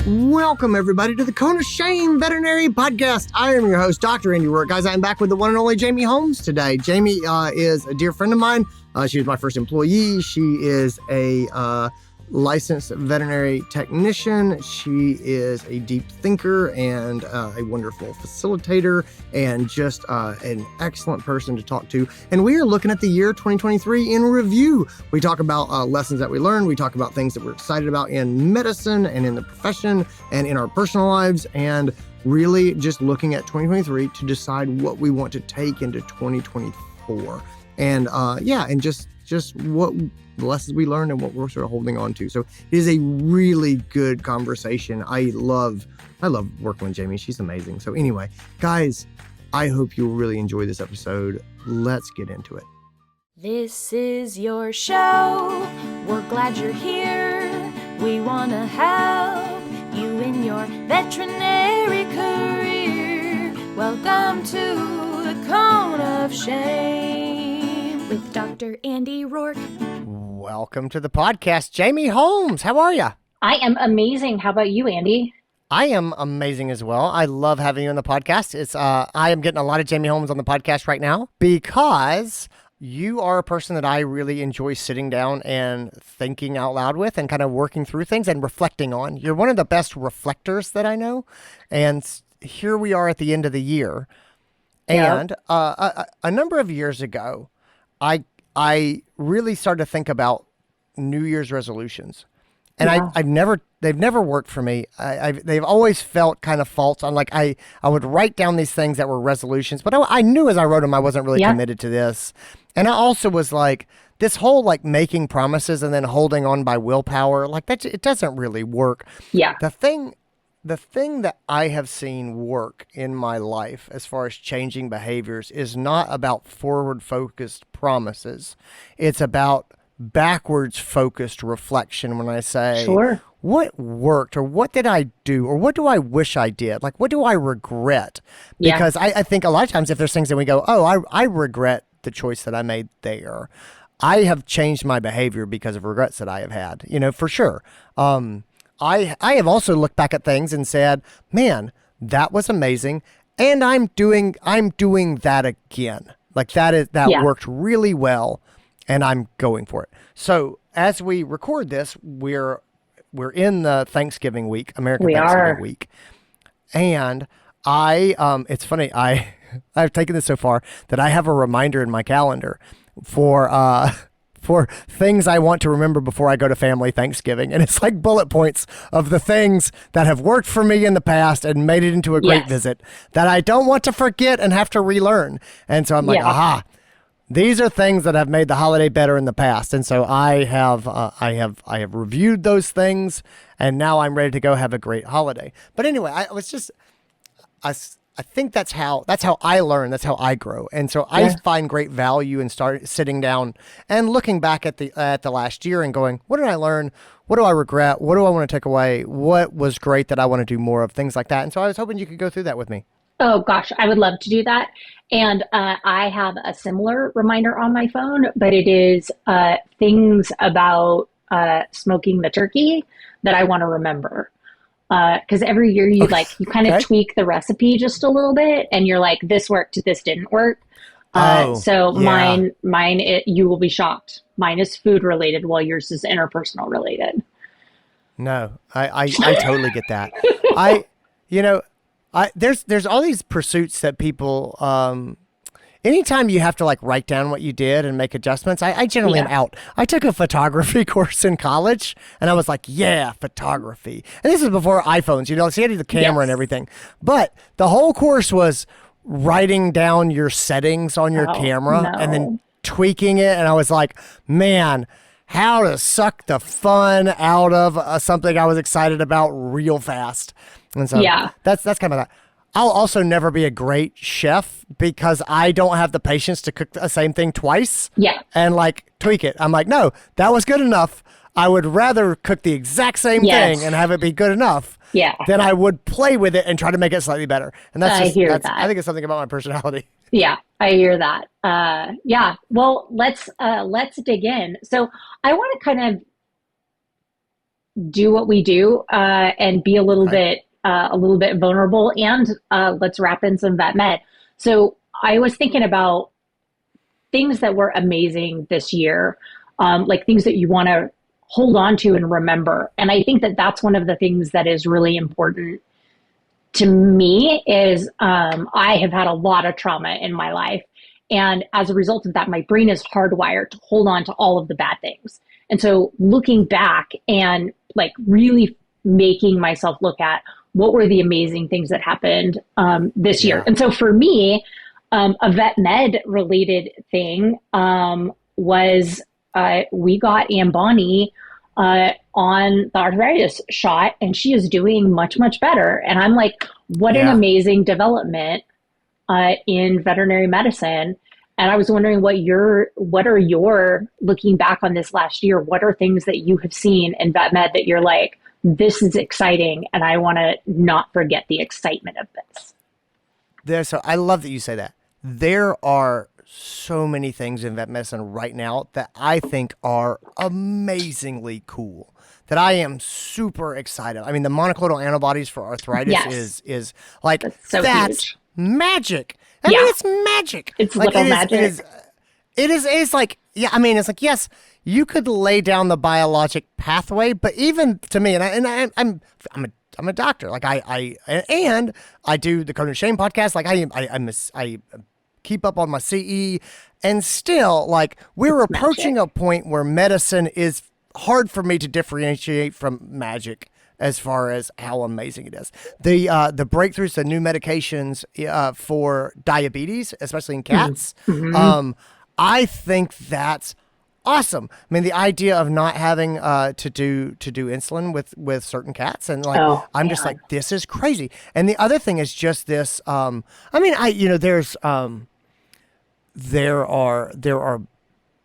Welcome, everybody, to the Cone of Shame Veterinary Podcast. I am your host, Dr. Andy Roark. Guys, I'm back with the one and only Jamie Holmes today. Jamie is a dear friend of mine. She was my first employee. She is a licensed veterinary technician. She is a deep thinker and a wonderful facilitator and just an excellent person to talk to. And we are looking at the year 2023 in review. We talk about lessons that we learned. We talk about things that we're excited about in medicine and in the profession and in our personal lives, and really just looking at 2023 to decide what we want to take into 2024. And and just what the lessons we learned and what we're sort of holding on to. So it is a really good conversation. I love working with Jamie. She's amazing. So anyway, guys, I hope you'll really enjoy this episode. Let's get into it. This is your show. We're glad you're here. We want to help you in your veterinary career. Welcome to the Cone of Shame with Dr. Andy Roark. Welcome to the podcast, Jamie Holmes. How are you? I am amazing. How about you, Andy? I am amazing as well. I love having you on the podcast. It's I am getting a lot of Jamie Holmes on the podcast right now because you are a person that I really enjoy sitting down and thinking out loud with and kind of working through things and reflecting on. You're one of the best reflectors that I know. And here we are at the end of the year. Yeah. And a number of years ago, I really started to think about New Year's resolutions. And Yeah. they've never worked for me. They've always felt kind of false. I'm like, I would write down these things that were resolutions, but I knew as I wrote them, I wasn't really committed to this. And I also was like, this whole like making promises and then holding on by willpower, like that, it doesn't really work. Yeah. The thing that I have seen work in my life as far as changing behaviors is not about forward-focused promises. It's about backwards-focused reflection when I say, Sure. what worked or what did I do or what do I wish I did? Like, what do I regret? Yeah. Because I think a lot of times if there's things that we go, oh, I regret the choice that I made there. I have changed my behavior because of regrets that I have had, for sure. I have also looked back at things and said, man, that was amazing. And I'm doing that again. Like that worked really well and I'm going for it. So as we record this, we're in the Thanksgiving week, American Thanksgiving week. And it's funny, I've taken this so far that I have a reminder in my calendar for things I want to remember before I go to family Thanksgiving. And it's like bullet points of the things that have worked for me in the past and made it into a great visit that I don't want to forget and have to relearn. And so I'm like, aha, these are things that have made the holiday better in the past. And so I have reviewed those things and now I'm ready to go have a great holiday. But anyway, I think that's how I learn. That's how I grow. And so I find great value in sitting down and looking back at the last year and going, what did I learn? What do I regret? What do I want to take away? What was great that I want to do more of? Things like that. And so I was hoping you could go through that with me. Oh, gosh, I would love to do that. And I have a similar reminder on my phone, but it is things about smoking the turkey that I want to remember. Because every year you kind of tweak the recipe just a little bit and you're like, this worked, this didn't work. Mine, you will be shocked. Mine is food related while yours is interpersonal related. No, I totally get that. There's all these pursuits that people, anytime you have to like write down what you did and make adjustments, I generally am out. I took a photography course in college and I was like, yeah, photography. And this is before iPhones, so you had to do the camera and everything. But the whole course was writing down your settings on your camera and then tweaking it. And I was like, man, how to suck the fun out of something I was excited about real fast. And so that's kind of that. I'll also never be a great chef because I don't have the patience to cook the same thing twice and like tweak it. I'm like, no, that was good enough. I would rather cook the exact same thing and have it be good enough than I would play with it and try to make it slightly better. And that's I think it's something about my personality. Yeah, I hear that. Well, let's dig in. So I want to kind of do what we do and be a little bit vulnerable, and let's wrap in some vet med. So I was thinking about things that were amazing this year, like things that you want to hold on to and remember. And I think that that's one of the things that is really important to me is I have had a lot of trauma in my life. And as a result of that, my brain is hardwired to hold on to all of the bad things. And so looking back and like really making myself look at what were the amazing things that happened this year. And so for me, a vet med related thing was we got Ambani on the arthritis shot, and she is doing much, much better. And I'm like, what an amazing development in veterinary medicine. And I was wondering what are your, looking back on this last year, what are things that you have seen in vet med that you're like, this is exciting, and I want to not forget the excitement of this? So I love that you say that. There are so many things in vet medicine right now that I think are amazingly cool, that I am super excited. I mean, the monoclonal antibodies for arthritis is like, that's huge. Magic. I mean, it's magic. It's like, little magic. It's like, I mean, it's like, yes, you could lay down the biologic pathway, but even to me, I'm a doctor. Like I do the Code and Shame podcast. Like I keep up on my CE, and still, like, we're approaching a point where medicine is hard for me to differentiate from magic as far as how amazing it is. The breakthroughs, the new medications for diabetes, especially in cats, I think that's awesome. I mean, the idea of not having to do insulin with certain cats, and like, I'm just like, this is crazy. And the other thing is just this. I mean, there are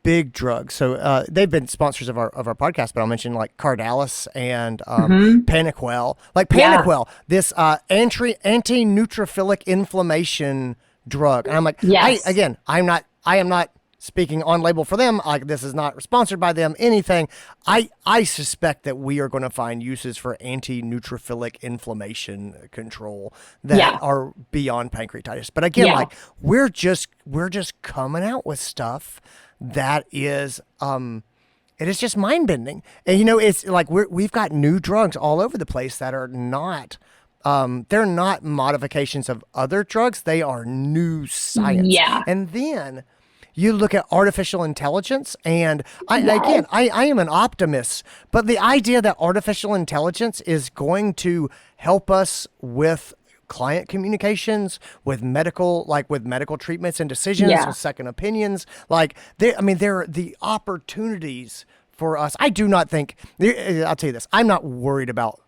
big drugs. So they've been sponsors of our podcast, but I'll mention like Cardalis and Panaquel. Like Panaquel, this anti-neutrophilic inflammation drug. And I'm like, I am not speaking on label for them. This is not sponsored by them, anything. I suspect that we are going to find uses for anti-neutrophilic inflammation control that are beyond pancreatitis. But again, like, we're just coming out with stuff that is it is just mind-bending. And it's like we've got new drugs all over the place that are not they're not modifications of other drugs. They are new science. And then you look at artificial intelligence, and I am an optimist, but the idea that artificial intelligence is going to help us with client communications, with medical treatments and decisions, with second opinions, like there are the opportunities for us. I do not think, I'll tell you this, I'm not worried about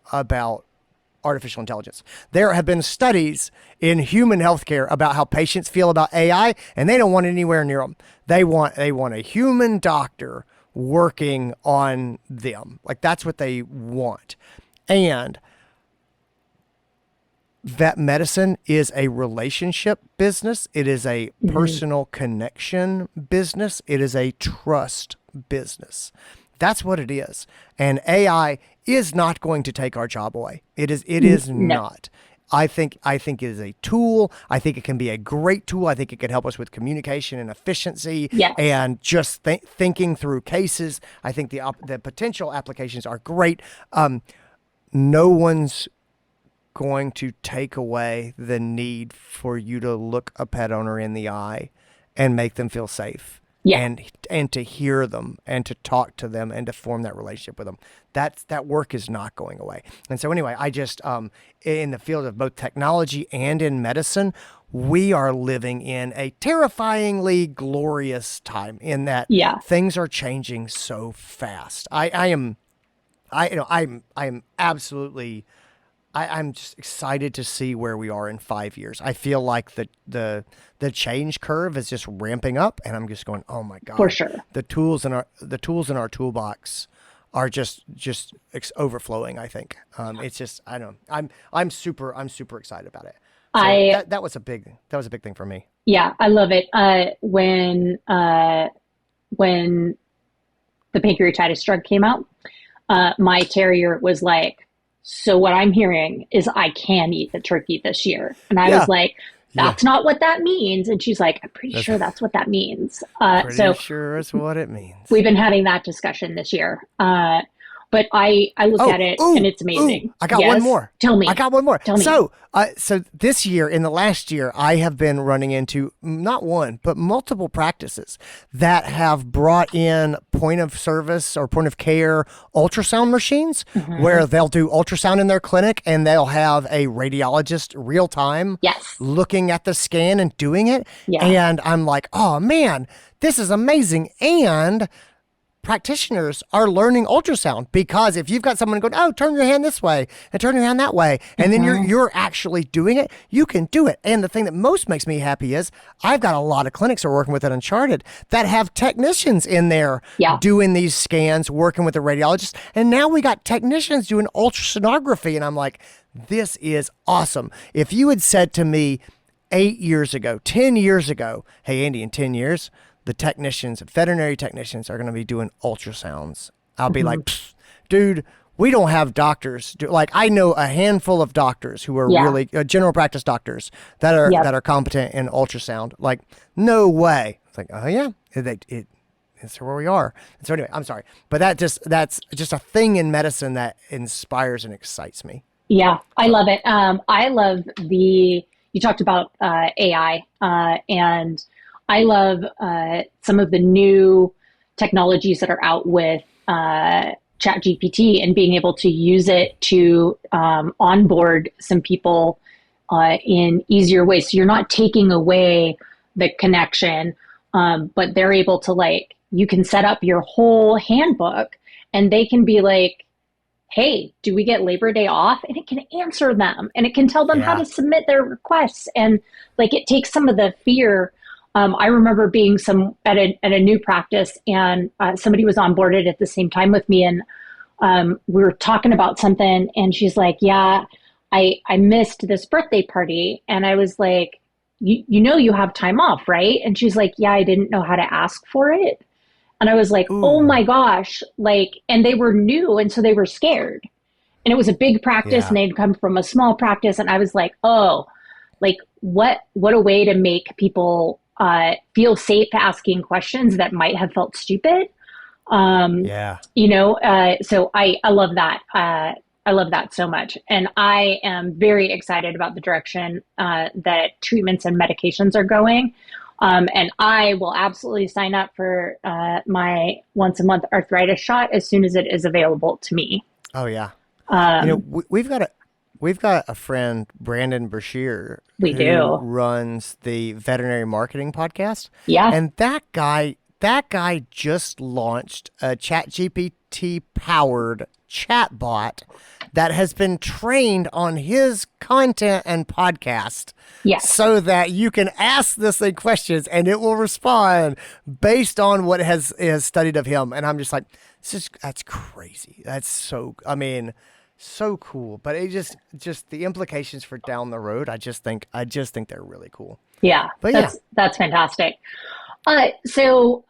artificial intelligence. There have been studies in human healthcare about how patients feel about AI, and they don't want it anywhere near them. They want a human doctor working on them. Like, that's what they want. And vet medicine is a relationship business. It is a personal connection business. It is a trust business. That's what it is. And AI is not going to take our job away. It is not. I think it is a tool. I think it can be a great tool. I think it can help us with communication and efficiency and just thinking through cases. I think the potential applications are great. No one's going to take away the need for you to look a pet owner in the eye and make them feel safe. And to hear them and to talk to them and to form that relationship with them. That work is not going away. And so anyway, I just, in the field of both technology and in medicine, we are living in a terrifyingly glorious time in that things are changing so fast. I'm absolutely, I'm just excited to see where we are in 5 years. I feel like the change curve is just ramping up, and I'm just going, oh my God. For sure. The tools in our toolbox are just overflowing, I think. It's just, I don't know. I'm super excited about it. So that was a big thing for me. Yeah, I love it. When the pancreatitis drug came out, my terrier was like, so what I'm hearing is I can eat the turkey this year. And I Yeah. was like, Yeah. that's not what that means. And she's like, I'm pretty sure that's what that means. Pretty sure it's what it means. We've been having that discussion this year. But I look at it and it's amazing. I got one more. Tell me. I got one more. Tell me. So this year, in the last year, I have been running into not one, but multiple practices that have brought in point of service or point of care ultrasound machines where they'll do ultrasound in their clinic and they'll have a radiologist real time looking at the scan and doing it. Yeah. And I'm like, oh man, this is amazing. And practitioners are learning ultrasound because if you've got someone going, oh, turn your hand this way and turn your hand that way, and then you're actually doing it, you can do it. And the thing that most makes me happy is I've got a lot of clinics that are working with it Uncharted that have technicians in there doing these scans, working with the radiologist. And now we got technicians doing ultrasonography. And I'm like, this is awesome. If you had said to me 8 years ago, 10 years ago, hey, Andy, in 10 years, the technicians, veterinary technicians are going to be doing ultrasounds. I'll be like, dude, we don't have doctors. Like I know a handful of doctors who are really general practice doctors that are competent in ultrasound. Like no way. It's like, oh yeah, it's where we are. And so anyway, I'm sorry, but that's just a thing in medicine that inspires and excites me. Yeah, I love it. I love you talked about AI and I love some of the new technologies that are out with ChatGPT and being able to use it to onboard some people in easier ways. So you're not taking away the connection, but they're able to you can set up your whole handbook and they can be like, hey, do we get Labor Day off? And it can answer them and it can tell them how to submit their requests. And it takes some of the fear. I remember being at a new practice and somebody was onboarded at the same time with me and we were talking about something and she's like, yeah, I missed this birthday party. And I was like, you know, you have time off, right? And she's like, yeah, I didn't know how to ask for it. And I was like, oh my gosh, and they were new. And so they were scared and it was a big practice and they'd come from a small practice. And I was like, oh, what a way to make people feel safe asking questions that might have felt stupid. You know, so I love that. I love that so much. And I am very excited about the direction that treatments and medications are going. And I will absolutely sign up for my once a month arthritis shot as soon as it is available to me. Oh yeah. We've got a friend, Brandon Brashear, who runs the veterinary marketing podcast. Yeah. And that guy just launched a ChatGPT powered chatbot that has been trained on his content and podcast. Yes. So that you can ask this thing questions and it will respond based on what it has studied of him. And I'm just like, that's crazy. That's so cool. But it just the implications for down the road, I just think they're really cool. Yeah. But that's fantastic. So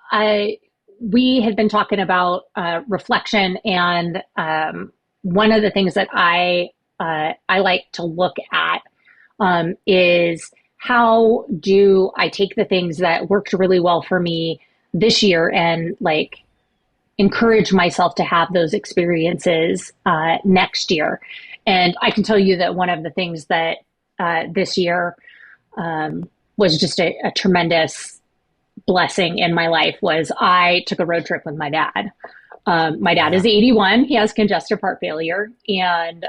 we had been talking about reflection, and one of the things that I like to look at is how do I take the things that worked really well for me this year and encourage myself to have those experiences next year. And I can tell you that one of the things that this year was just a tremendous blessing in my life was I took a road trip with my dad. My dad is 81. He has congestive heart failure. And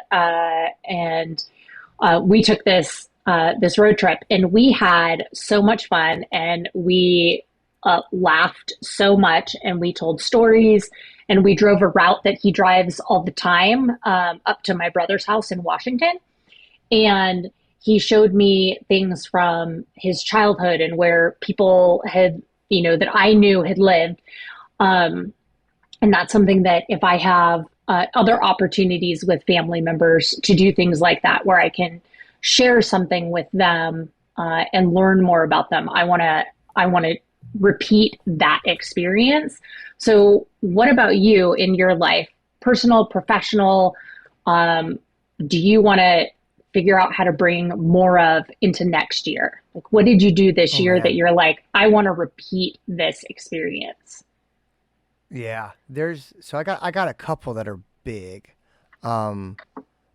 we took this road trip and we had so much fun and we laughed so much and we told stories and we drove a route that he drives all the time up to my brother's house in Washington. And he showed me things from his childhood and where people had, that I knew had lived. And that's something that if I have other opportunities with family members to do things like that, where I can share something with them and learn more about them, I want to repeat that experience. So what about you in your life? personal, professional, do you want to figure out how to bring more of into next year? Like, what did you do this year that you're like, I want to repeat this experience? Yeah, I got a couple that are big. Um,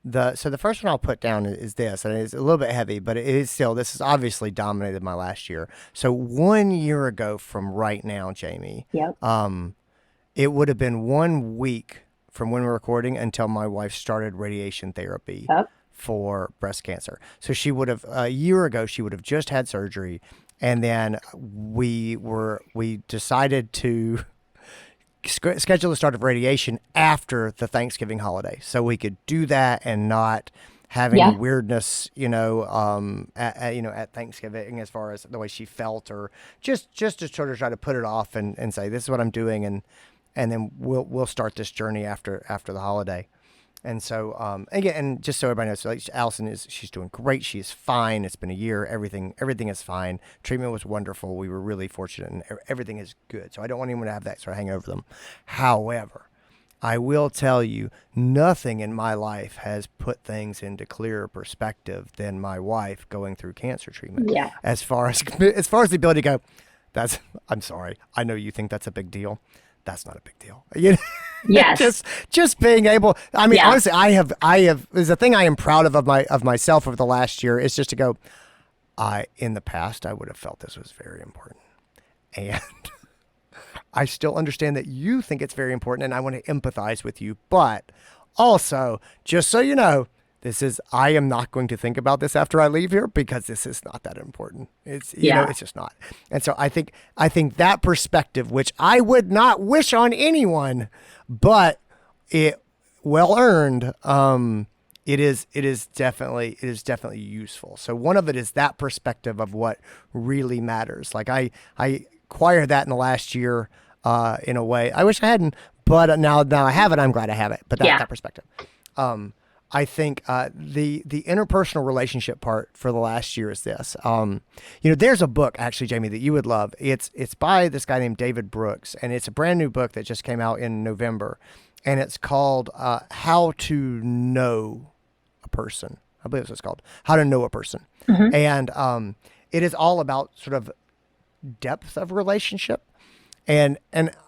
the first one I'll put down is this, and it's a little bit heavy, but it is still, this has obviously dominated my last year. So 1 year ago from right now, Jamie, Yep. it would have been 1 week from when we're recording until my wife started radiation therapy Yep. for breast cancer. So she would have, a year ago, she would have just had surgery, and then we decided to schedule the start of radiation after the Thanksgiving holiday, so we could do that and not have any weirdness, at Thanksgiving as far as the way she felt, or just to sort of try to put it off and say, this is what I'm doing, and then we'll start this journey after the holiday. And so, again, and just so everybody knows, like, Allison she's doing great. She's fine. It's been a year. Everything is fine. Treatment was wonderful. We were really fortunate, and everything is good. So I don't want anyone to have that sort of hang over them. However, I will tell you, nothing in my life has put things into clearer perspective than my wife going through cancer treatment. Yeah. As far as the ability to go, I'm sorry. I know you think that's a big deal. That's not a big deal. Yes. just being able, I mean, honestly, I have, there's a thing I am proud of myself over the last year, is just to go, in the past, I would have felt this was very important. And I still understand that you think it's very important, and I want to empathize with you. But also, just so you know, I am not going to think about this after I leave here, because this is not that important. It's just not. And so I think that perspective, which I would not wish on anyone, but it well earned, it is definitely useful. So one of it is that perspective of what really matters. Like I acquired that in the last year, in a way. I wish I hadn't, but now I have it. I'm glad I have it. But that perspective. I think the interpersonal relationship part for the last year is this. There's a book, actually, Jamie, that you would love. It's by this guy named David Brooks, and it's a brand new book that just came out in November, and it's called How to Know a Person. I believe that's what it's called, How to Know a Person. Mm-hmm. And it is all about sort of depth of relationship. And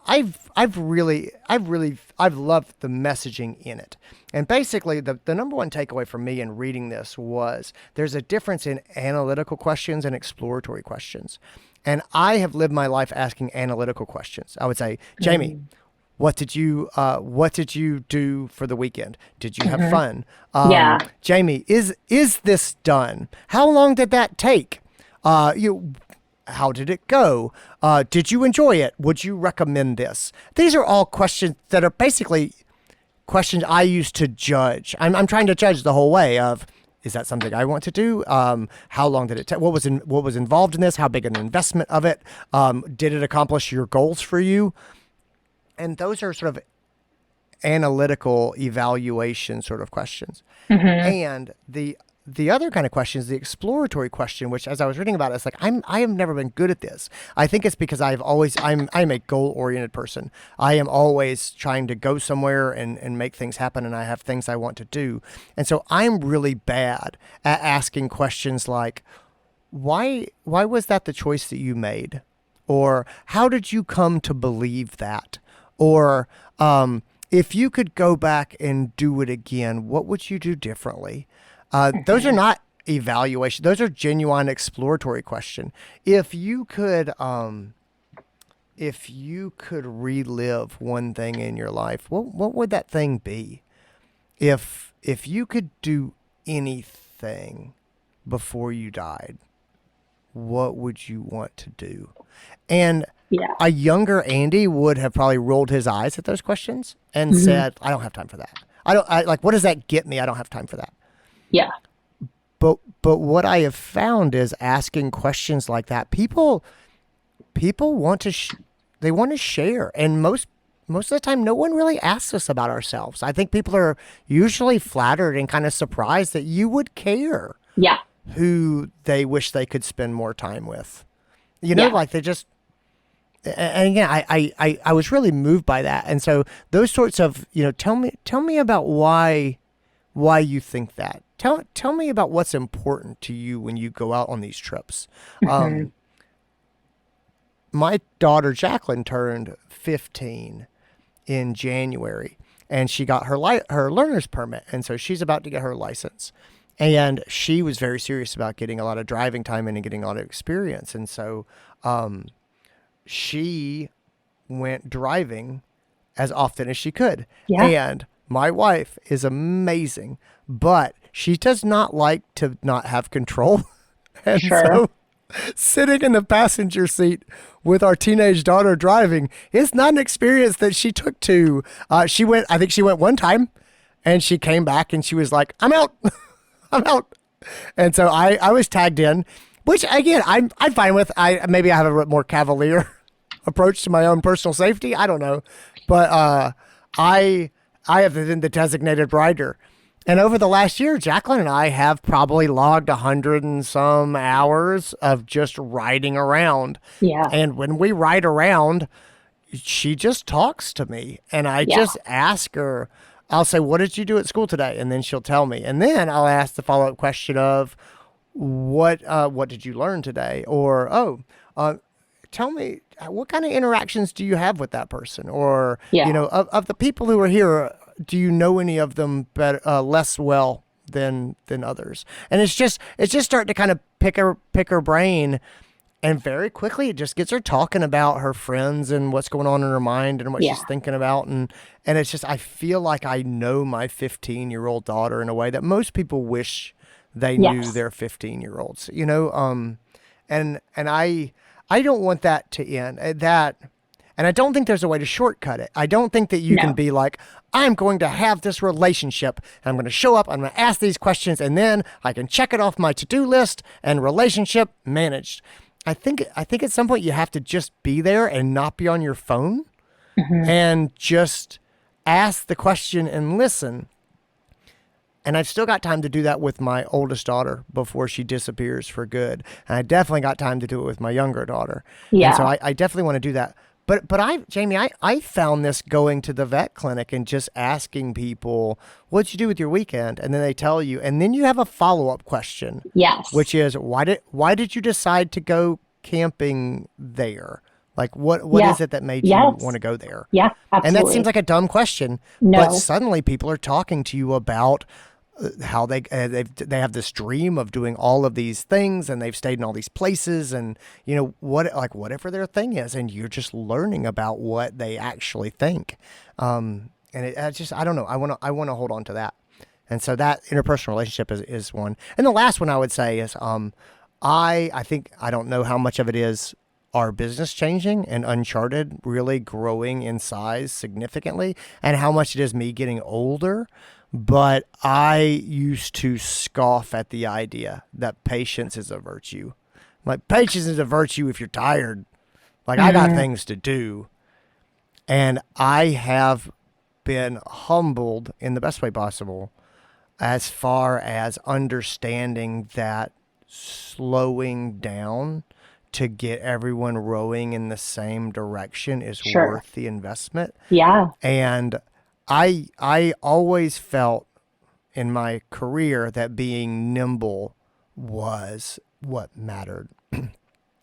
I've loved the messaging in it. And basically the number one takeaway for me in reading this was there's a difference in analytical questions and exploratory questions. And I have lived my life asking analytical questions. I would say, Jamie, what did you do for the weekend? Did you have fun? Jamie, is this done? How long did that take? How did it go? Did you enjoy it? Would you recommend this? These are all questions that are basically questions I use to judge. I'm trying to judge the whole way of, is that something I want to do? How long did it take? What was involved in this? How big an investment of it? Did it accomplish your goals for you? And those are sort of analytical evaluation sort of questions. Mm-hmm. And the other kind of question is the exploratory question, which, as I was reading about it, it's like, I have never been good at this. I think it's because I'm a goal-oriented person. I am always trying to go somewhere and make things happen, and I have things I want to do. And so I'm really bad at asking questions like, why was that the choice that you made? Or how did you come to believe that? Or if you could go back and do it again, what would you do differently? Those are not evaluation. Those are genuine exploratory question. If you could relive one thing in your life, what would that thing be? If you could do anything before you died, what would you want to do? And a younger Andy would have probably rolled his eyes at those questions and said, I don't have time for that. What does that get me? I don't have time for that. Yeah. But what I have found is asking questions like that, people want to they want to share, and most of the time no one really asks us about ourselves. I think people are usually flattered and kind of surprised that you would care. Yeah. Who they wish they could spend more time with. Like they just and again, I was really moved by that. And so those sorts of, tell me about why you think that. Tell me about what's important to you when you go out on these trips. Hmm. My daughter Jacqueline turned 15 in January, and she got her learner's permit, and so she's about to get her license. And she was very serious about getting a lot of driving time in and getting a lot of experience. And so she went driving as often as she could. Yeah, And my wife is amazing, but she does not like to not have control. And sure. so sitting in the passenger seat with our teenage daughter driving is not an experience that she took to. I think she went one time, and she came back and she was like, I'm out. I'm out. And so I was tagged in, which again, I'm fine with. Maybe I have a more cavalier approach to my own personal safety. I don't know. But I have been the designated rider. And over the last year, Jacqueline and I have probably logged 100 and some hours of just riding around. Yeah, And when we ride around, she just talks to me. And I yeah, just ask her, I'll say, what did you do at school today? And then she'll tell me. And then I'll ask the follow-up question of, what did you learn today? Or, tell me, what kind of interactions do you have with that person? Or, yeah, of the people who are here, do you know any of them better, less well than others? And it's just starting to kind of pick her brain. And very quickly, it just gets her talking about her friends and what's going on in her mind and what yeah. she's thinking about. And it's just, I feel like I know my 15-year-old daughter in a way that most people wish they knew Yes. their 15-year-olds, and I don't want that to end. And I don't think there's a way to shortcut it. I don't think that you can No. be like, I'm going to have this relationship, and I'm going to show up, I'm going to ask these questions, and then I can check it off my to-do list and relationship managed. I think at some point you have to just be there and not be on your phone Hmm. and just ask the question and listen. And I've still got time to do that with my oldest daughter before she disappears for good. And I definitely got time to do it with my younger daughter. And so Yeah. I definitely want to do that. But Jamie, I found this going to the vet clinic and just asking people, what'd you do with your weekend? And then they tell you, and then you have a follow-up question, Yes. which is, why did you decide to go camping there? Like, what Yeah. is it that made you Yes. want to go there? Yeah. And that seems Absolutely. like a dumb question, but No. suddenly people are talking to you about how they have this dream of doing all of these things, and they've stayed in all these places, and whatever their thing is, and you're just learning about what they actually think. And I don't know. I want to hold on to that, and so that interpersonal relationship is one. And the last one I would say is I think I don't know how much of it is our business changing and Uncharted really growing in size significantly, and how much it is me getting older. But I used to scoff at the idea that patience is a virtue. Like, patience is a virtue if you're tired. Like, I got Hmm. things to do. And I have been humbled in the best way possible as far as understanding that slowing down to get everyone rowing in the same direction is Sure. worth the investment. Yeah. And I always felt in my career that being nimble was what mattered.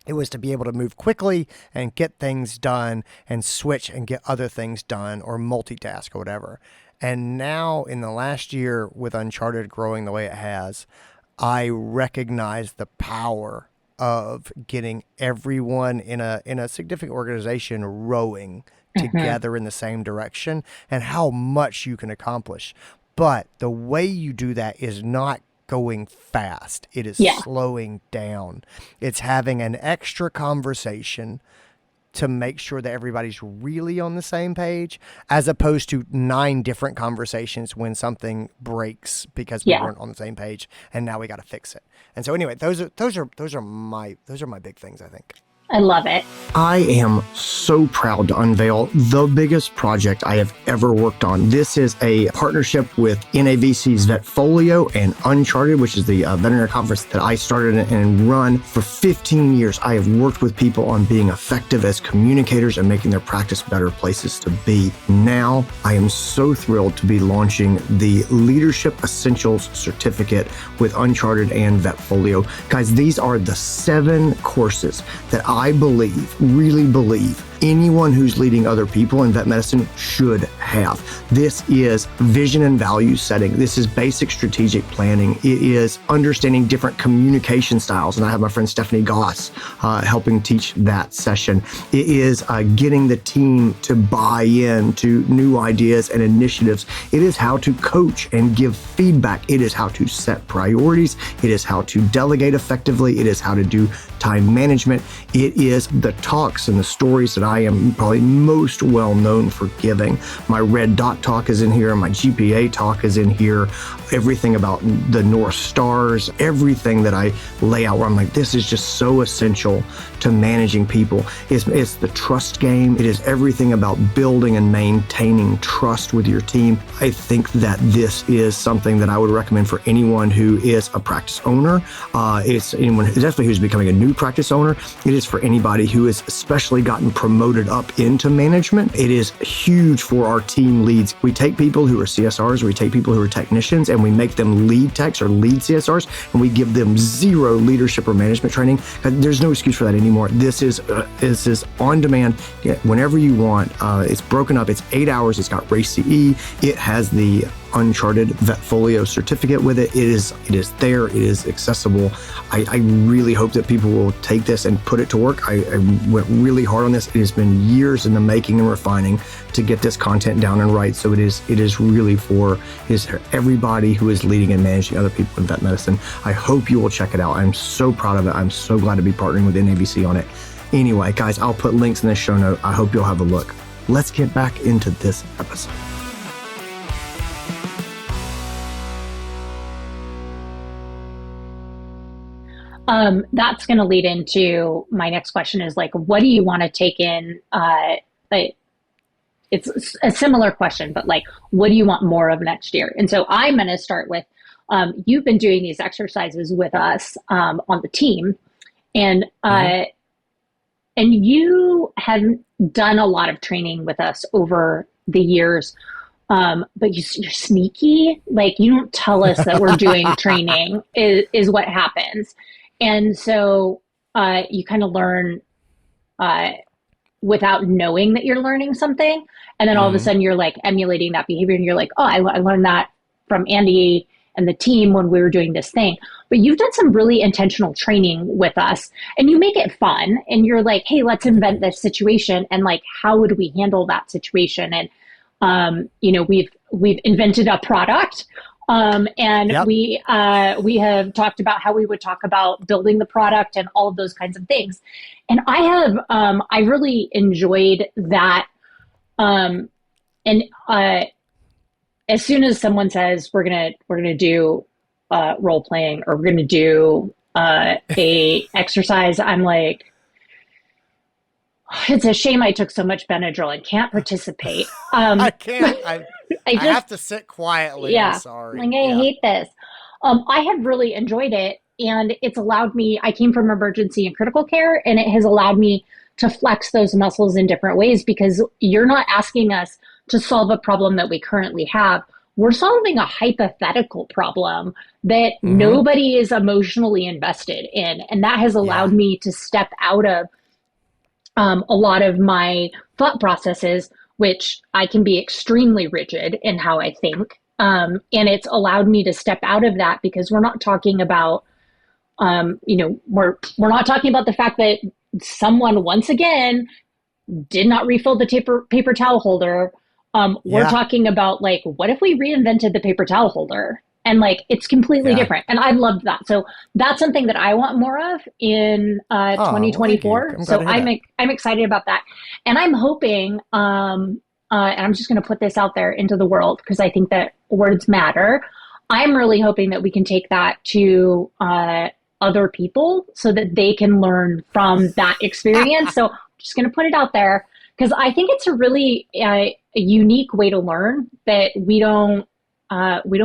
It was to be able to move quickly and get things done and switch and get other things done or multitask or whatever. And now in the last year with Uncharted growing the way it has, I recognize the power of getting everyone in a significant organization rowing Hmm. together in the same direction and how much you can accomplish. But the way you do that is not going fast. It is Yeah. slowing down. It's having an extra conversation to make sure that everybody's really on the same page, as opposed to 9 different conversations when something breaks because we Yeah. weren't on the same page and now we got to fix it. And so anyway, those are my big things, I think. I love it. I am so proud to unveil the biggest project I have ever worked on. This is a partnership with NAVC's Vetfolio and Uncharted, which is the veterinary conference that I started and run for 15 years. I have worked with people on being effective as communicators and making their practice better places to be. Now, I am so thrilled to be launching the Leadership Essentials Certificate with Uncharted and Vetfolio. Guys, these are the 7 courses that I really believe anyone who's leading other people in vet medicine should have. This is vision and value setting. This is basic strategic planning. It is understanding different communication styles. And I have my friend Stephanie Goss helping teach that session. It is getting the team to buy in to new ideas and initiatives. It is how to coach and give feedback. It is how to set priorities. It is how to delegate effectively. It is how to do time management. It is the talks and the stories that I am probably most well known for giving. My red dot talk is in here. My GPA talk is in here. Everything about the North Stars, everything that I lay out where I'm like, this is just so essential to managing people. It's the trust game. It is everything about building and maintaining trust with your team. I think that this is something that I would recommend for anyone who is a practice owner. It's anyone definitely who's becoming a new practice owner. It is for anybody who has especially gotten promoted up into management. It is huge for our team leads. We take people who are CSRs, we take people who are technicians, and we make them lead techs or lead CSRs, and we give them zero leadership or management training. There's no excuse for that anymore. This is on demand whenever you want. It's broken up. It's 8 hours. It's got RACE. It has the Uncharted Vetfolio certificate with it. It is there. It is accessible. I really hope that people will take this and put it to work. I went really hard on this. It has been years in the making and refining to get this content down and right. So it is really for everybody who is leading and managing other people in vet medicine. I hope you will check it out. I'm so proud of it. I'm so glad to be partnering with NAVC on it. Anyway, guys, I'll put links in the show note. I hope you'll have a look. Let's get back into this episode. That's going to lead into my next question is like, what do you want to take in? It's a similar question, but like, what do you want more of next year? And so I'm going to start with, you've been doing these exercises with us on the team, and you have done a lot of training with us over the years. But you're sneaky. Like, you don't tell us that we're doing training is what happens. And so you kind of learn without knowing that you're learning something. And then all of a sudden you're like emulating that behavior, and you're like, oh, I learned that from Andy and the team when we were doing this thing. But you've done some really intentional training with us, and you make it fun. And you're like, hey, let's invent this situation. And like, how would we handle that situation? And we've invented a product, and Yep. we have talked about how we would talk about building the product and all of those kinds of things. And I really enjoyed that. As soon as someone says we're gonna do role playing, or we're gonna do a exercise, I'm like, it's a shame I took so much Benadryl and can't participate. I can't. I just have to sit quietly. Yeah. I'm sorry. Like, I hate this. I have really enjoyed it, and it's allowed me, I came from emergency and critical care, and it has allowed me to flex those muscles in different ways, because you're not asking us to solve a problem that we currently have. We're solving a hypothetical problem that nobody is emotionally invested in. And that has allowed me to step out of a lot of my thought processes, which I can be extremely rigid in how I think. And it's allowed me to step out of that, because we're not talking about, we're not talking about the fact that someone, once again, did not refill the paper towel holder. We're talking about, like, what if we reinvented the paper towel holder? And like, it's completely different. And I loved that. So that's something that I want more of in 2024. So I'm excited about that. And I'm hoping, and I'm just going to put this out there into the world, because I think that words matter. I'm really hoping that we can take that to a other people so that they can learn from that experience. So I'm just going to put it out there because I think it's a really a unique way to learn that we don't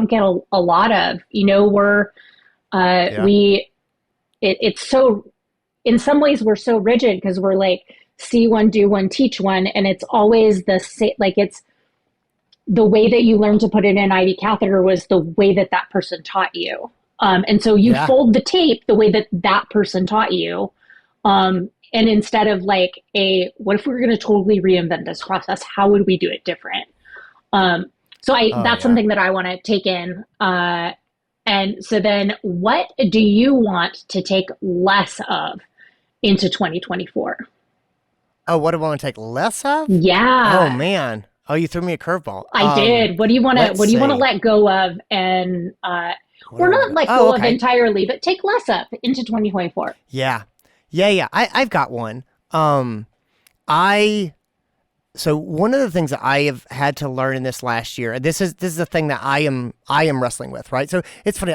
get a lot of. You know, it's so, in some ways we're so rigid because we're like, see one, do one, teach one, and it's always the same. Like, it's the way that you learn to put in an IV catheter was the way that that person taught you. And so you fold the tape the way that that person taught you. And instead of like what if we were going to totally reinvent this process? How would we do it different? That's something that I want to take in. And so then what do you want to take less of into 2024? Oh, what do I want to take less of? Yeah. Oh man. Oh, you threw me a curveball. I did. What do you want to let go of and or not let go of entirely, but take less of into 2024? Yeah. I've got one. So one of the things that I have had to learn in this last year, this is the thing that I am wrestling with, right? So it's funny.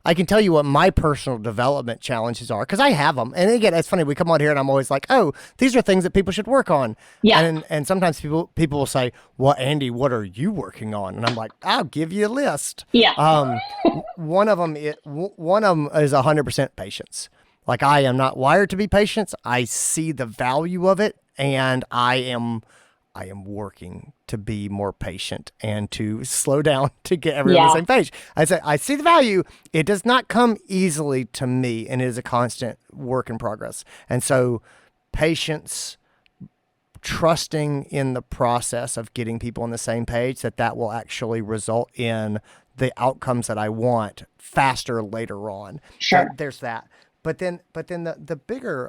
I can tell you what my personal development challenges are because I have them. And again, it's funny. We come on here and I'm always like, oh, these are things that people should work on. Yeah. And sometimes people will say, well, Andy, what are you working on? And I'm like, I'll give you a list. Yeah. One of them is 100% patience. Like, I am not wired to be patient. I see the value of it, and I am working to be more patient and to slow down to get everyone on the same page. I see the value. It does not come easily to me, and it is a constant work in progress. And so patience, trusting in the process of getting people on the same page, that will actually result in the outcomes that I want faster later on. Sure. So there's that. But then the bigger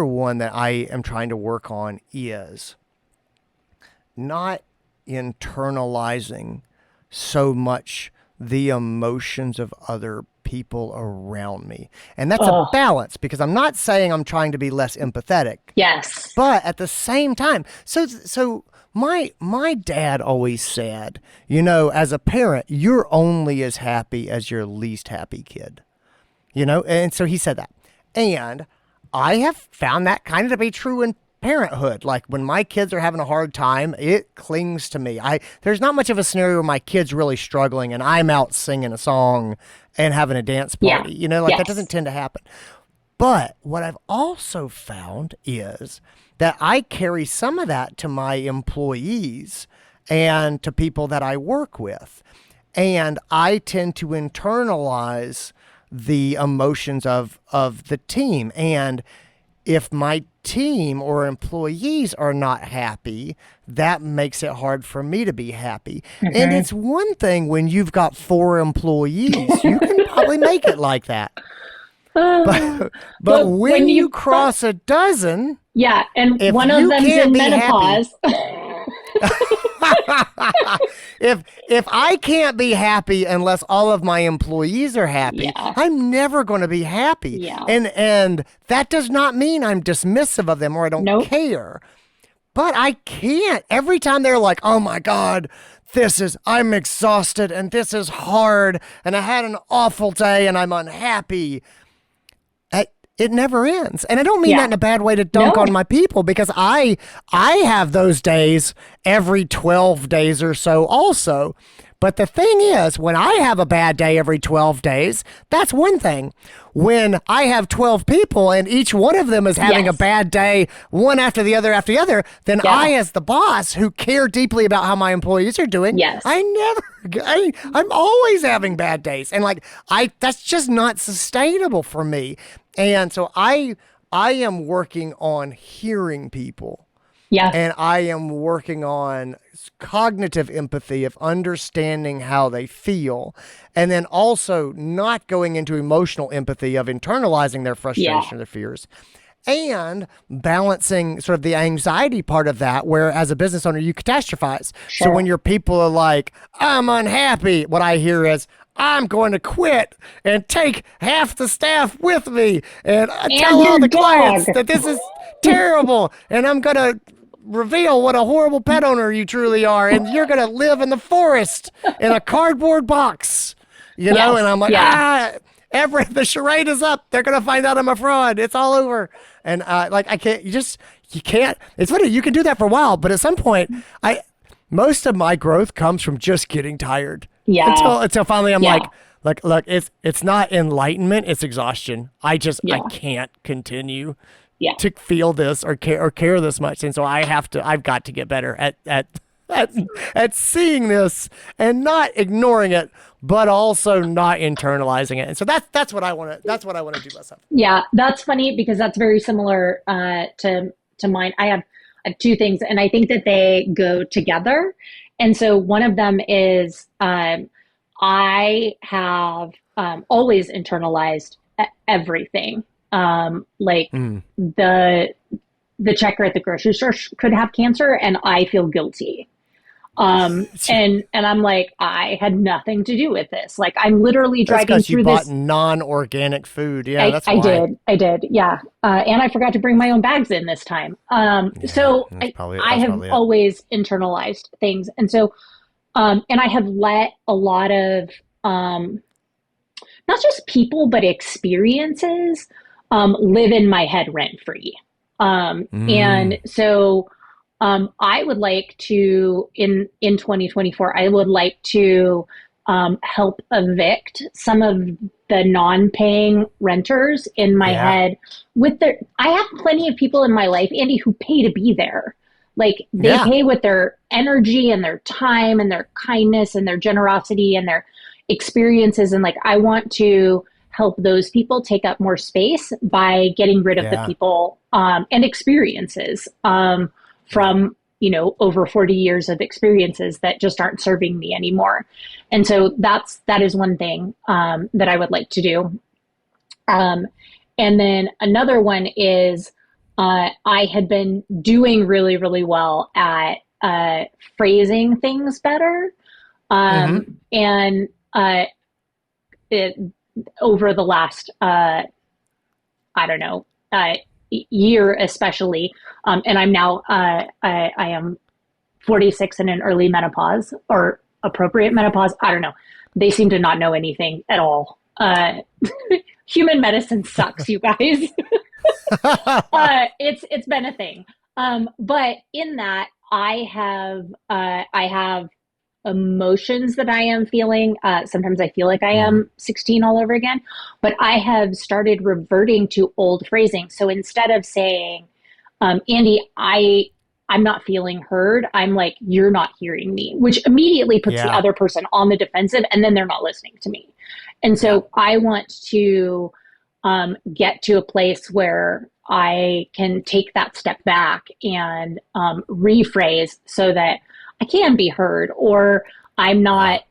one that I am trying to work on is not internalizing so much the emotions of other people around me. And that's a balance, because I'm not saying I'm trying to be less empathetic. Yes. But at the same time, so my dad always said, as a parent, you're only as happy as your least happy kid. And so he said that. And I have found that kind of to be true in parenthood. Like, when my kids are having a hard time, it clings to me. There's not much of a scenario where my kid's really struggling and I'm out singing a song and having a dance party. That doesn't tend to happen. But what I've also found is that I carry some of that to my employees and to people that I work with. And I tend to internalize the emotions of the team. And if my team or employees are not happy, that makes it hard for me to be happy. Mm-hmm. And it's one thing when you've got 4 employees, you can probably make it like that. But when you cross a dozen, and one of them's in menopause. If I can't be happy unless all of my employees are happy, I'm never going to be happy. Yeah. And that does not mean I'm dismissive of them or I don't care. But I can't. Every time they're like, oh my God, I'm exhausted and this is hard and I had an awful day and I'm unhappy. It never ends. And I don't mean that in a bad way to dunk on my people, because I have those days every 12 days or so also. But the thing is, when I have a bad day every 12 days, that's one thing. When I have 12 people and each one of them is having a bad day, one after the other, then I, as the boss who care deeply about how my employees are doing, I'm always having bad days. And that's just not sustainable for me. And so I am working on hearing people. Yeah. And I am working on cognitive empathy of understanding how they feel. And then also not going into emotional empathy of internalizing their frustration or their fears. And balancing sort of the anxiety part of that, where as a business owner, you catastrophize. Sure. So when your people are like, I'm unhappy, what I hear is, I'm going to quit and take half the staff with me and tell all the clients that this is terrible. And I'm going to reveal what a horrible pet owner you truly are. And you're going to live in the forest in a cardboard box, And I'm like, the charade is up. They're gonna find out I'm a fraud. It's all over. And like I can't. You can't. It's funny. You can do that for a while, but at some point, most of my growth comes from just getting tired. Yeah. Until finally I'm like, look, it's not enlightenment. It's exhaustion. I can't continue to feel this or care this much, and so I've got to get better at seeing this and not ignoring it, but also not internalizing it. And so that's what I want to do myself. Yeah, that's funny because that's very similar to mine. I have two things, and I think that they go together. And so one of them is I have always internalized everything. The checker at the grocery store could have cancer, and I feel guilty. And I'm like, I had nothing to do with this. Like, I'm literally driving through this. You bought non-organic food. Yeah, that's why. I did. Yeah. And I forgot to bring my own bags in this time. So I have always internalized things. And so, and I have let a lot of, not just people, but experiences, live in my head rent free. And so, I would like to, in 2024, I would like to help evict some of the non-paying renters in my head I have plenty of people in my life, Andy, who pay to be there. Like they pay with their energy and their time and their kindness and their generosity and their experiences. And like, I want to help those people take up more space by getting rid of the people and experiences from, over 40 years of experiences that just aren't serving me anymore. And so that is one thing that I would like to do. And then another one is I had been doing really, really well at phrasing things better. And over the last, year especially, and I'm now I am 46 and in early menopause or appropriate menopause. I don't know. They seem to not know anything at all. Human medicine sucks, you guys. It's been a thing. But in that I have emotions that I am feeling. Sometimes I feel like I am 16 all over again, but I have started reverting to old phrasing. So instead of saying, Andy, I'm not feeling heard, I'm like, you're not hearing me, which immediately puts the other person on the defensive, and then they're not listening to me. And so I want to get to a place where I can take that step back and rephrase so that I can be heard, or I'm not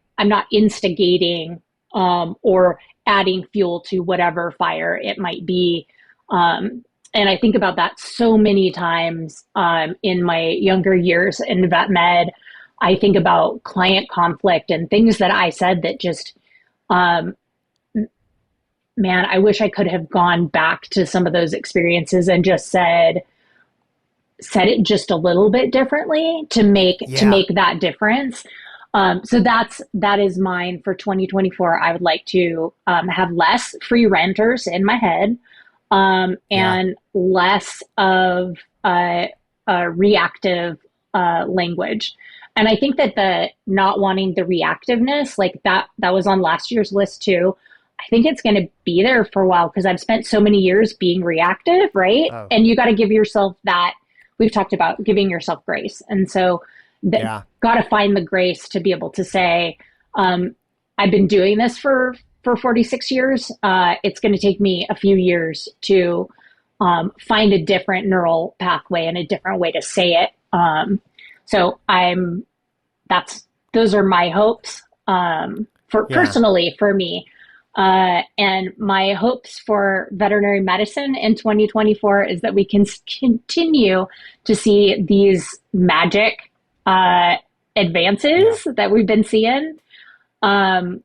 instigating or adding fuel to whatever fire it might be. And I think about that so many times in my younger years in vet med. I think about client conflict and things that I said that just, man, I wish I could have gone back to some of those experiences and just said it just a little bit differently to make that difference. So that is mine for 2024. I would like to have less free renters in my head, and less of reactive language. And I think that the not wanting the reactiveness, like that was on last year's list too. I think it's going to be there for a while because I've spent so many years being reactive, right? Oh. And you got to give yourself that. We've talked about giving yourself grace. And so got to find the grace to be able to say, I've been doing this for 46 years. It's going to take me a few years to find a different neural pathway and a different way to say it. So those are my hopes personally for me. And my hopes for veterinary medicine in 2024 is that we can continue to see these magic advances that we've been seeing. I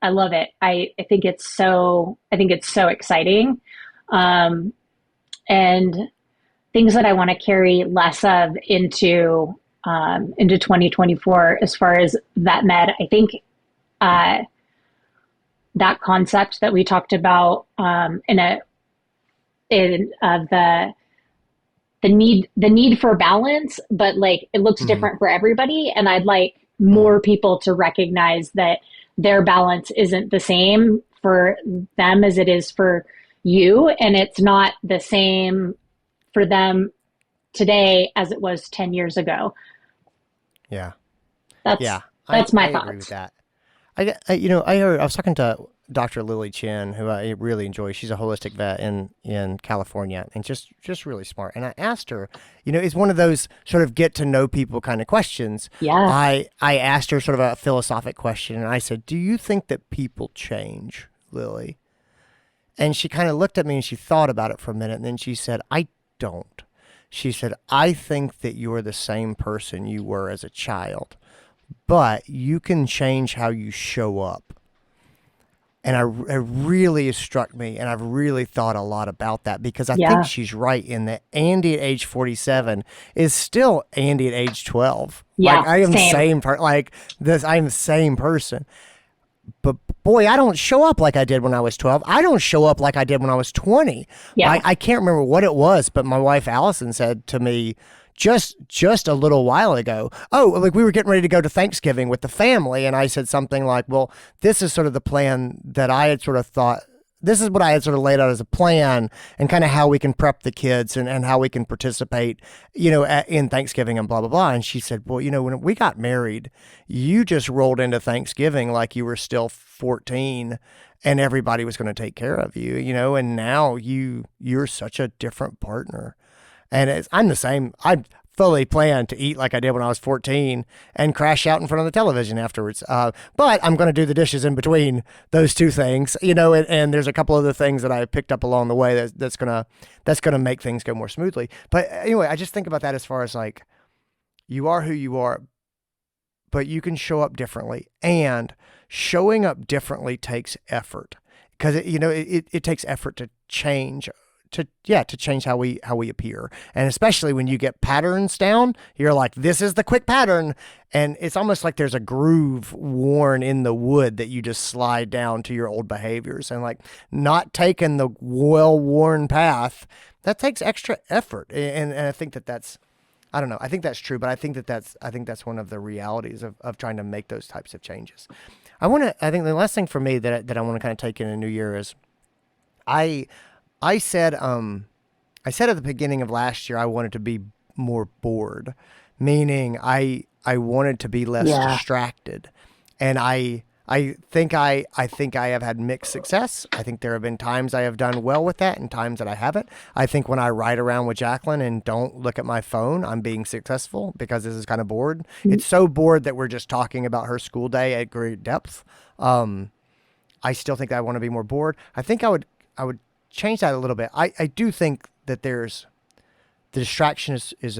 love it. I think it's so exciting. And things that I want to carry less of into 2024 as far as vet med, I think that concept that we talked about the need for balance, but like it looks Hmm. different for everybody. And I'd like more people to recognize that their balance isn't the same for them as it is for you. And it's not the same for them today as it was 10 years ago. Yeah. That's Yeah. that's I my agree with thoughts. that. I was talking to Dr. Lily Chen, who I really enjoy. She's a holistic vet in California, and just really smart. And I asked her, it's one of those sort of get to know people kind of questions. Yeah. I asked her sort of a philosophic question, and I said, "Do you think that people change, Lily?" And she kind of looked at me and she thought about it for a minute, and then she said, "I don't." She said, "I think that you're the same person you were as a child, but you can change how you show up." And it really has struck me, and I've really thought a lot about that because I think Yeah. she's right in that Andy at age 47 is still Andy at age 12. Like Yeah. I am the Same. same like this. I am the same person, but boy, I don't show up like I did when I was 12. I don't show up like I did when I was 20. Yeah. I can't remember what it was, but my wife Allison said to me just a little while ago, "Oh, like we were getting ready to go to Thanksgiving with the family," and I said something like, "Well, this is sort of the plan that I had sort of thought." This is what I had sort of laid out as a plan and kind of how we can prep the kids and how we can participate, in Thanksgiving and blah, blah, blah. And she said, "Well, when we got married, you just rolled into Thanksgiving like you were still 14 and everybody was going to take care of you, and now you're such a different partner." And I'm the same. I fully plan to eat like I did when I was 14 and crash out in front of the television afterwards. But I'm going to do the dishes in between those two things, and there's a couple other things that I picked up along the way that's gonna make things go more smoothly. But anyway, I just think about that as far as like you are who you are, but you can show up differently, and showing up differently takes effort because it takes effort to change to change how we appear, and especially when you get patterns down, you're like, this is the quick pattern, and it's almost like there's a groove worn in the wood that you just slide down to your old behaviors, and like not taking the well-worn path, that takes extra effort, and I think that's I don't know. I think that's true, but I think that's one of the realities of trying to make those types of changes. I think the last thing for me that I want to kind of take in a new year is I I said I said at the beginning of last year I wanted to be more bored, meaning I wanted to be less Yeah. distracted. And I think I have had mixed success. I think there have been times I have done well with that and times that I haven't. I think when I ride around with Jacqueline and don't look at my phone, I'm being successful because this is kind of bored. It's so bored that we're just talking about her school day at great depth. Um, I still think I want to be more bored. I think I would change that a little bit. I do think that there's the distraction is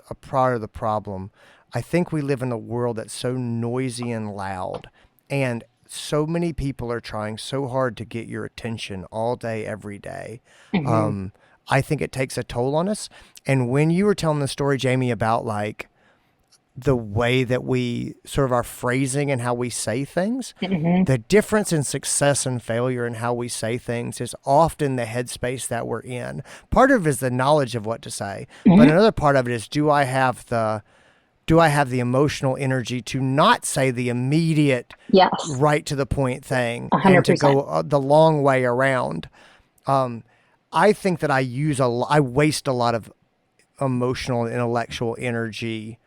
a part of the problem. I think we live in a world that's so noisy and loud, and so many people are trying so hard to get your attention all day, every day. Hmm. Um, I think it takes a toll on us. And when you were telling the story, Jamie, about like the way that we sort of our phrasing and how we say things, Hmm. the difference in success and failure and how we say things is often the headspace that we're in. Part of it is the knowledge of what to say, but Hmm. another part of it is do I have the emotional energy to not say the immediate Yes. right to the point thing A and hundred to percent. go the long way around. I think that I waste a lot of emotional and intellectual energy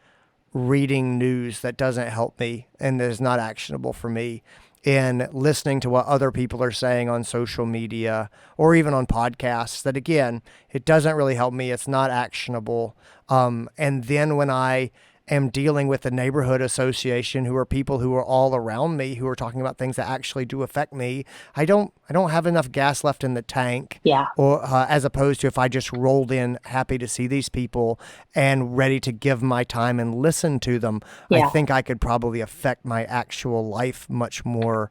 reading news that doesn't help me and that is not actionable for me, and listening to what other people are saying on social media or even on podcasts that, again, it doesn't really help me. It's not actionable. And then when I am dealing with the neighborhood association, who are people who are all around me who are talking about things that actually do affect me, I don't have enough gas left in the tank, Yeah. or as opposed to if I just rolled in happy to see these people and ready to give my time and listen to them, I Yeah. think I could probably affect my actual life much more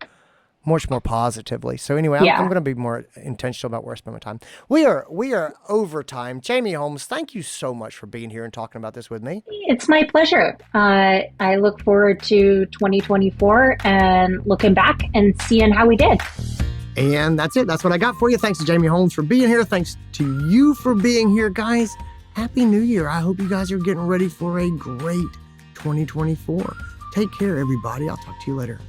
much more positively. So anyway, I'm going to be more intentional about where I spend my time. We are over time. Jamie Holmes, thank you so much for being here and talking about this with me. It's my pleasure. I look forward to 2024 and looking back and seeing how we did. And that's it. That's what I got for you. Thanks to Jamie Holmes for being here. Thanks to you for being here, guys. Happy New Year. I hope you guys are getting ready for a great 2024. Take care, everybody. I'll talk to you later.